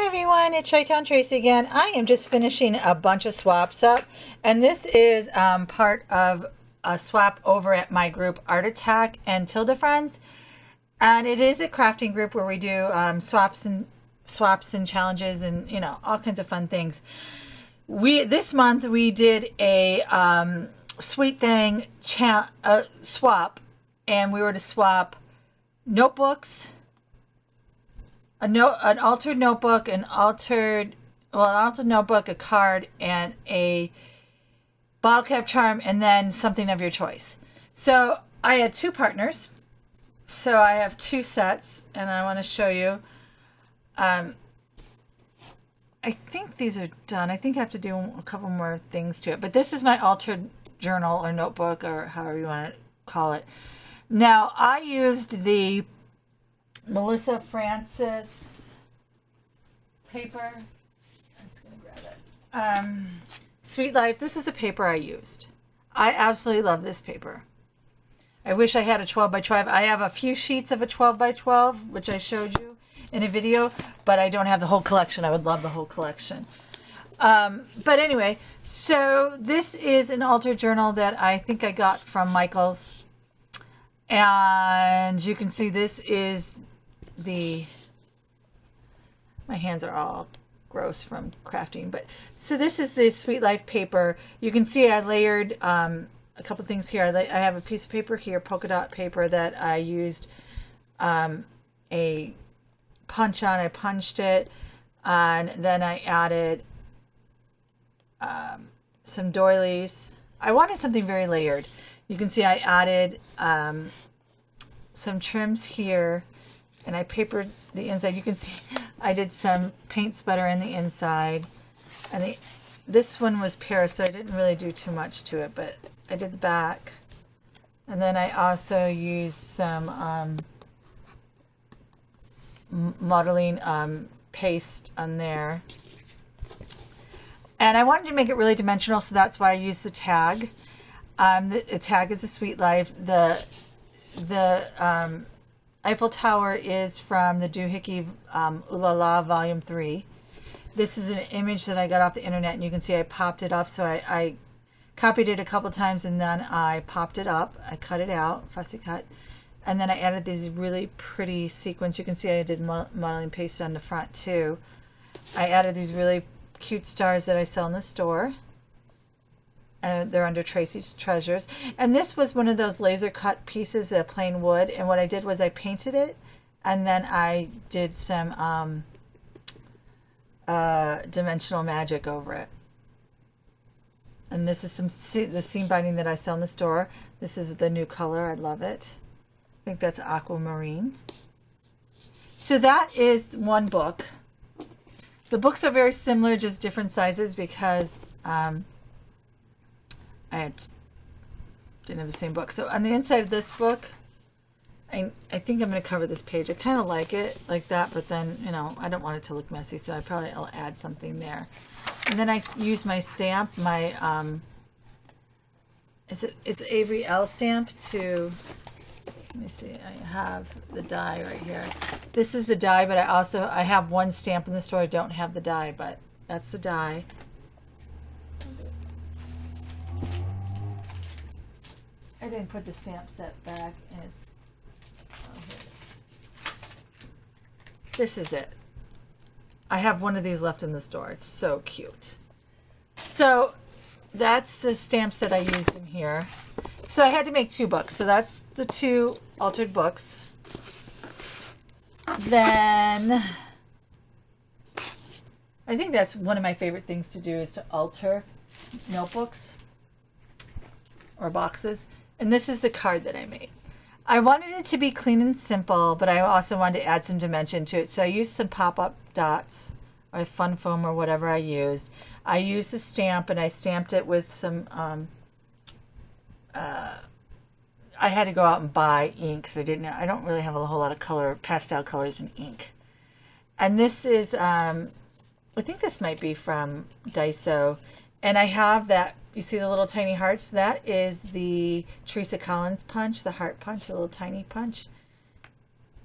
everyone, it's Chi-townTraci again. I am just finishing a bunch of swaps up, and this is part of a swap over at my group Art Attack and Tilda Friends, and it is a crafting group where we do swaps and challenges and all kinds of fun things. This month we did a Sweet Thang swap, and we were to swap notebooks. An altered notebook, an altered notebook, a card, and a bottle cap charm, and then something of your choice. So I had two partners. So I have two sets, and I want to show you. I think these are done. I think I have to do a couple more things to it. But this is my altered journal or notebook, or however you want to call it. Now, I used the Melissa Francis paper. I'm just gonna grab it. Sweet Life. This is the paper I used. I absolutely love this paper. I wish I had a 12 by 12. I have a few sheets of a 12 by 12, which I showed you in a video, but I don't have the whole collection. I would love the whole collection. But anyway, so this is an altered journal that I think I got from Michael's, and you can see this is my hands are all gross from crafting, but so this is the Sweet Life paper. You can see I layered a couple things here. I have a piece of paper here, polka dot paper, that I used a punch on. I punched it, and then I added some doilies. I wanted something very layered. You can see I added some trims here, and I papered the inside. You can see I did some paint sputter in the inside, and this one was Paris, so I didn't really do too much to it, but I did the back. And then I also used some modeling paste on there. And I wanted to make it really dimensional, so that's why I used the tag. The tag is a Sweet Life. The Eiffel Tower is from the Doohickey Ooh La La Volume 3. This is an image that I got off the internet, and you can see I popped it off. So I copied it a couple times, and then I popped it up. I cut it out, fussy cut. And then I added these really pretty sequins. You can see I did modeling paste on the front too. I added these really cute stars that I sell in the store. And they're under Tracy's Treasures. And this was one of those laser cut pieces of plain wood. And what I did was I painted it, and then I did some dimensional magic over it. And this is the seam binding that I sell in the store. This is the new color. I love it. I think that's aquamarine. So that is one book. The books are very similar, just different sizes, because I didn't have the same book. So on the inside of this book, I think I'm going to cover this page. I kind of like it like that, but then, I don't want it to look messy, so I'll add something there. And then I use my stamp, my, it's Avery L stamp to, let me see, I have the die right here. This is the die, but I have one stamp in the store. I don't have the die, but that's the die. I didn't put the stamp set back, and this is it. I have one of these left in the store. It's so cute. So that's the stamp set I used in here. So I had to make two books. So that's the two altered books. Then I think that's one of my favorite things to do, is to alter notebooks or boxes. And this is the card that I made. I wanted it to be clean and simple, but I also wanted to add some dimension to it. So I used some pop-up dots or fun foam or whatever I used. I used a stamp, and I stamped it with some, I had to go out and buy ink because I don't really have a whole lot of pastel colors in ink. And this is, I think this might be from Daiso. And I have that, you see the little tiny hearts? That is the Teresa Collins punch, the heart punch, the little tiny punch.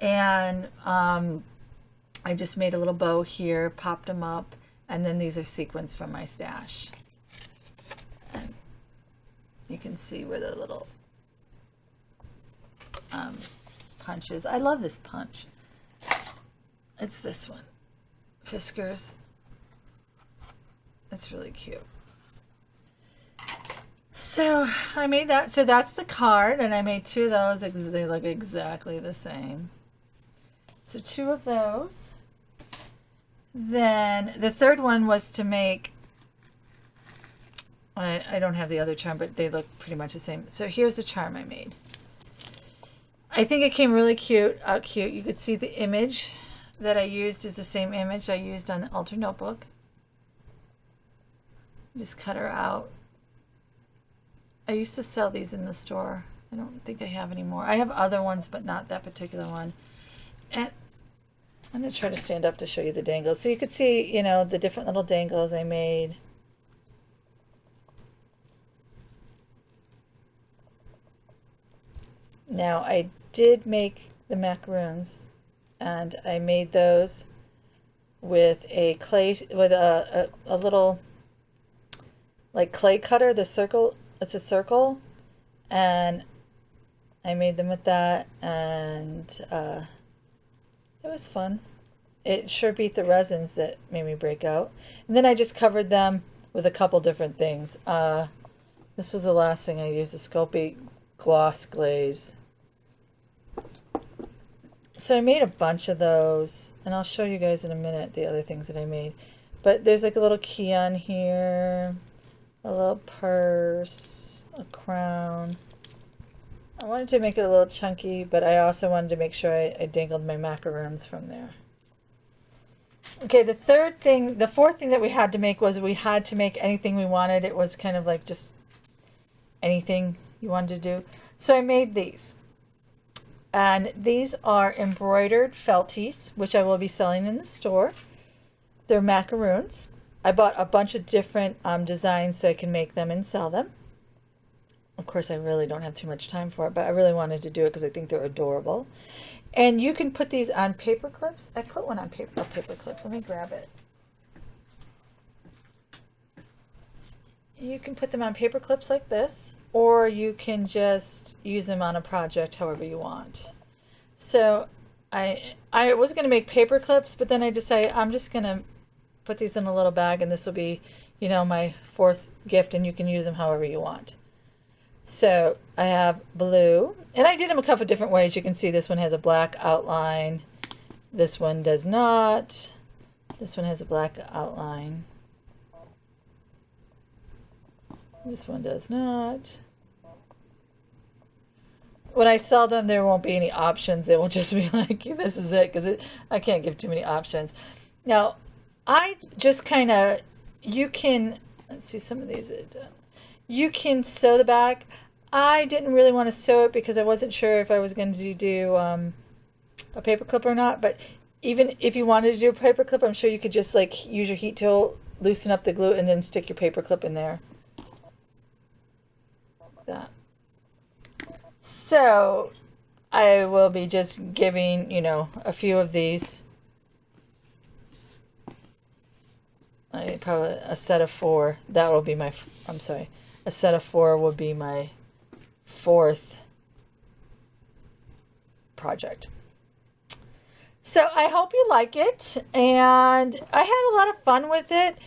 And I I just made a little bow here, popped them up, and then these are sequins from my stash. And you can see where the little punches. I love this punch. It's this one, Fiskars. It's really cute. So I made that. So that's the card, and I made 2 of those because they look exactly the same. So 2 of those. Then the third one was to make, I don't have the other charm, but they look pretty much the same. So here's the charm I made. I think it came really cute, out cute. You could see the image that I used is the same image I used on the Altar Notebook. Just cut her out. I used to sell these in the store. I don't think I have any more. I have other ones, but not that particular one. And I'm going to try to stand up to show you the dangles. So you could see, you know, the different little dangles I made. Now, I did make the macaroons, and I made those with a clay, with a little, like, clay cutter, the circle, it's a circle, and I made them with that, and it was fun. It sure beat the resins that made me break out. And then I just covered them with a couple different things. This was the last thing I used, the Sculpey Gloss Glaze. So I made a bunch of those, and I'll show you guys in a minute the other things that I made. But there's like a little key on here, a little purse, a crown. I wanted to make it a little chunky, but I also wanted to make sure I dangled my macaroons from there. Okay, the fourth thing that we had to make was we had to make anything we wanted. It was kind of like just anything you wanted to do. So I made these. And these are embroidered felties, which I will be selling in the store. They're macaroons. I bought a bunch of different designs so I can make them and sell them. Of course, I really don't have too much time for it, but I really wanted to do it because I think they're adorable. And you can put these on paper clips. I put one on paper clip. Let me grab it. You can put them on paper clips like this, or you can just use them on a project however you want. So I was going to make paper clips, but then I decided I'm just going to put these in a little bag, and this will be, you know, my 4th gift, and you can use them however you want. So I have blue, and I did them a couple of different ways. You can see this one has a black outline. This one does not. This one has a black outline. This one does not. When I sell them, there won't be any options. It will just be like, this is it, because I can't give too many options. Now, I just kind of, you can, let's see, some of these are done. You can sew the back. I didn't really want to sew it because I wasn't sure if I was going to do a paper clip or not. But even if you wanted to do a paper clip, I'm sure you could just like use your heat tool, loosen up the glue, and then stick your paper clip in there. Like that. So I will be just giving, you know, a few of these. Probably a set of 4. That will be my, I'm sorry. A set of 4 will be my 4th project. So I hope you like it, and I had a lot of fun with it.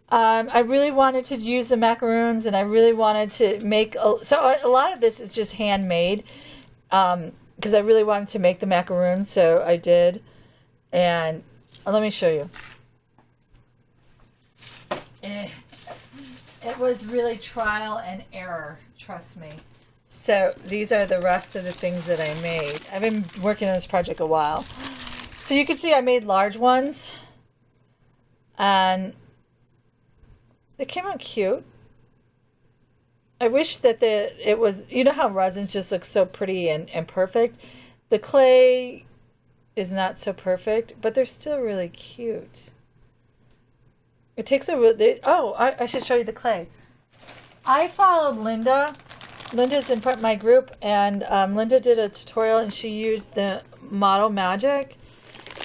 I really wanted to use the macaroons, and I really wanted to make so a lot of this is just handmade because I really wanted to make the macaroons, so I did. And let me show you. It was really trial and error, trust me. So these are the rest of the things that I made. I've been working on this project a while. So you can see I made large ones, and they came out cute. I wish that it was, you know how resins just look so pretty and perfect? The clay is not so perfect, but they're still really cute. It takes a really, I should show you the clay. I followed Linda. Linda's in my group, and Linda did a tutorial, and she used the Model Magic.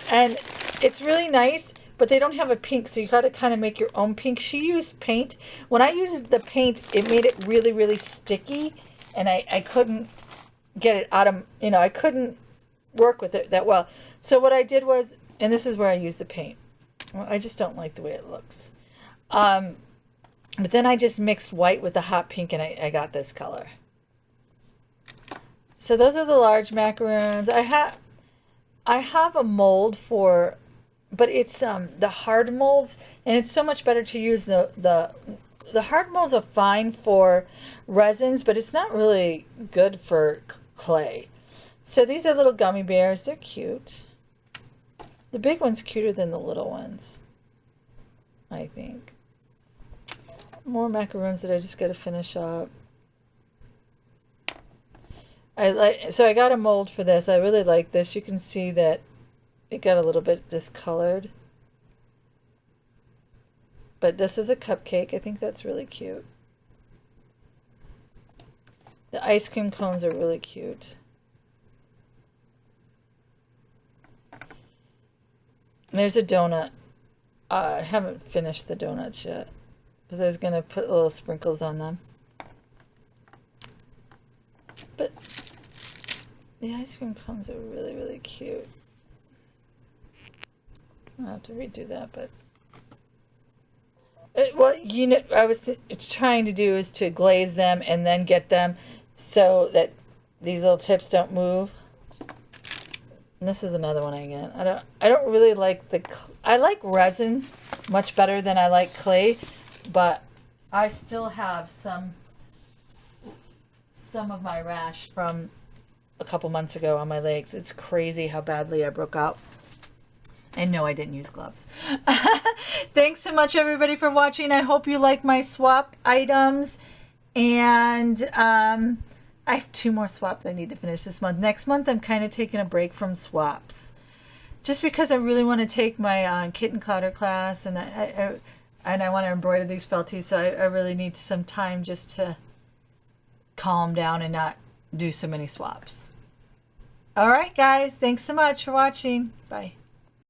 And It's really nice, but they don't have a pink, so you got to kind of make your own pink. She used paint. When I used the paint, it made it really, really sticky, and I couldn't get it out of, you know, I couldn't work with it that well. So what I did was, and this is where I used the paint. Well, I just don't like the way it looks. But then I just mixed white with the hot pink, and I got this color. So those are the large macaroons. I have a mold for, but it's the hard molds, and it's so much better to use the hard molds are fine for resins, but it's not really good for clay. So these are little gummy bears. They're cute. The big one's cuter than the little ones, I think. More macaroons that I just got to finish up. So I got a mold for this. I really like this. You can see that it got a little bit discolored. But this is a cupcake. I think that's really cute. The ice cream cones are really cute. There's a donut. I haven't finished the donuts yet because I was going to put little sprinkles on them. But the ice cream cones are really, really cute. I'll have to redo that, but what you know, I was trying to do is to glaze them and then get them so that these little tips don't move. And this is another one again. I don't really like I like resin much better than I like clay, but I still have some of my rash from a couple months ago on my legs. It's crazy how badly I broke out. And no, I didn't use gloves. Thanks so much, everybody, for watching. I hope you like my swap items. And I have 2 more swaps I need to finish this month. Next month, I'm kind of taking a break from swaps. Just because I really want to take my kitten clouder class. And I want to embroider these felties. So I really need some time just to calm down and not do so many swaps. All right, guys. Thanks so much for watching. Bye.